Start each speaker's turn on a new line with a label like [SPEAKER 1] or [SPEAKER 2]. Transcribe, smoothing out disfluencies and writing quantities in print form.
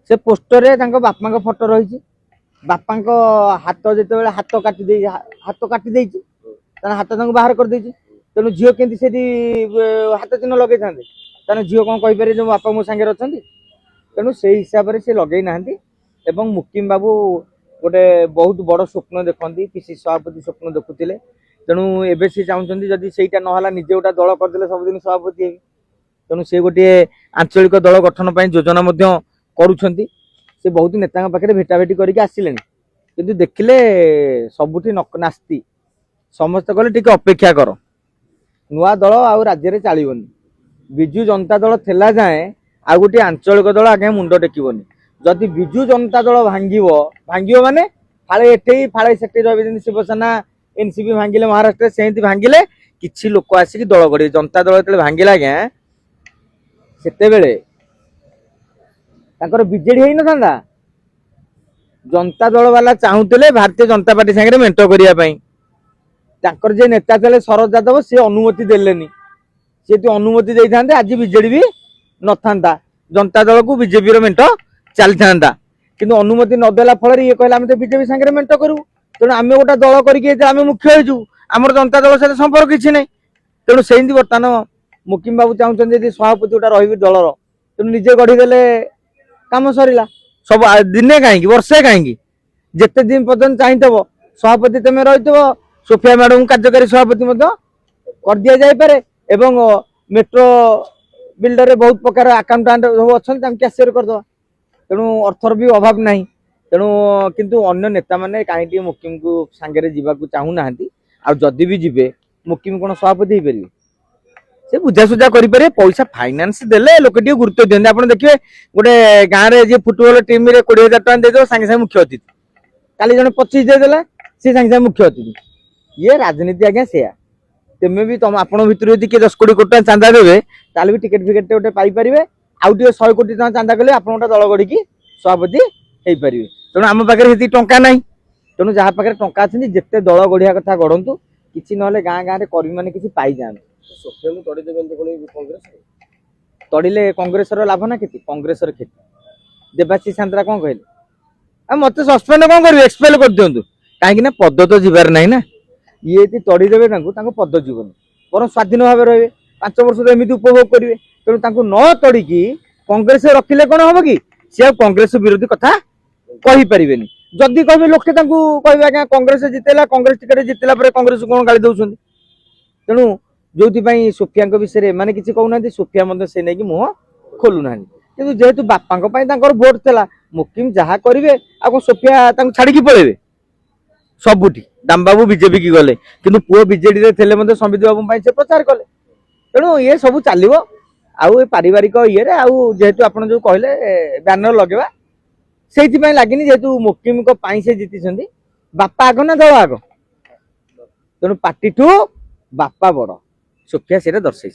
[SPEAKER 1] से पोस्टर रे बापा फोटो रही बापा हाथ जो हाथ काटी देती हाथ बाहर कर देती तेणु झील के हाथ चिन्ह लगे था झील कौन कहीपर जो बापा मो सागर अच्छा तेणु से हिसाब से लगे ना मुकिम बाबू गोटे बहुत बड़ स्वप्न देखती पीसी सभापति स्वप्न देखुले तेणु एबे सी चाहते जदि सेटा ना निजे गोटे दल करदे सबुदिन सभापति हे तेणु से गोटे आंचलिक दल गठन पर योजना करुँच से बहुत नेता पाखे भेटाभेटी करके आसिले किंतु देखिले सबुठी नास्ती समस्त कहले टिके अपेक्षा कर नुआ दल आउ राज्य में चलबनी विजु जनता दल थेला जाए आ गोटे आंचलिक दल आगे मुंड टेकबनी जदि विजु जनता दल भांग माने फाले एठे फाले सेठी रही शिवसेना एनसीपी भांगिले महाराष्ट्र से भांगिले किछि लोक आसिक दल गढ़े जनता दल जो भांगिला आज्ञा से बीजेडी हो ना जनता दल वाला चाहूले भारतीय जनता पार्टी सागर मेंट करने जे नेता थे शरद यादव सी अनुमति देलेनी सी अनुमति दे था आज बीजेडी भी न था जनता दल को बीजेपी मेंट चली था कि अनुमति नदेला फल ये कहला तो बीजेपी सागर मेंट करूँ तेणु आम गोटे दल करके मुख्य हो आमर जनता दल सहित संपर्क किसी ना तेणु से बर्तमान मुकिम बाबू चाहते सभापति गोटा रही दलर तेणु निजे गढ़ीदे कम सरला सब दिने कहीं वर्षे कहीं जिते दिन पर्यटन चाहिए सभापति तुम रही सोफिया मैडम कार्यकारी सभापति कर दि जापे एवं मेट्रो बिल्डर बहुत प्रकार आकाउंटाट सब अच्छा कैशियर करदे तेणु अर्थर भी अभाव ना तेणु किंतु अन्य नेता मैंने कहीं मुकिम को सांगे जावाक चाहूना आदि भी जीवे मुकिम कौन सभापति हो पारे से बुझासुझा करें पैसा फाइनान्स देले लोक गुरुत्व दिखते आप देखिए गोटे गाँव में जी फुटबॉल टीम 20,000 टका दे सागे सागे मुख्य अतिथि काली जन 25 देदेला सी सागे सागे मुख्य अतिथि ये राजनीति आज्ञा से तेमें भी तुम आप भर किए 10 कोटी टका चांदा देवे ताल भी टिकेट फिकेट गोटे पाइपर आउ 100 कोटी टका चांदा कले आप दल गढ़ी सभापति हो पारे तेणु आम पाखे से टंका ना तेणु जहाँ पाखे टंका अच्छी जिते दल गढ़िया कथा गढ़ु कि ना गाँ गाँव में कर्मी मैंने किसी पाई जाए तड़िले कांग्रेस लाभ ना क्षति कांग्रेस क्षति देवाशीष सांतरा कौन कहले मत सस्पेंड कौन कर एक्सपेल कर दिंतु कहीं पद तो जीवार ना ना ये तड़ीदेवे पद जीवन बर स्वाधीन भाव रहे 5 वर्ष तो एमती उपभोग करेंगे तेणु न तड़िकी कांग्रेस रखिले कौन हम कि सी कांग्रेस विरोधी कथा कहीपर जदि कहे लोके कहे आज्ञा कांग्रेस जितेला कांग्रेस टिकेट जितला कांग्रेस कौन गाड़ी दौरान तेणु जो सोफिया विषय में किसी कहना सोफिया से नहीं मुह खोलुना कि जेहेतु बापा भोट था मुकिम जहाँ करेंगे आ सोफिया छाड़ी पड़े सबुठी दाम बाबू बीजेपी की गले कि पुओ बीजेडी थे संबित बाबू से प्रचार कले तेणु ये सब चलो आउ पारिवारिक ये जेहेतु आप जो कहले बैनर लगेवा से लगे जेहेतु मुकिम से जीति बापा आग ना दल आग तेणु पार्टी ठू बापा बड़ सोफिया से दर्शाई।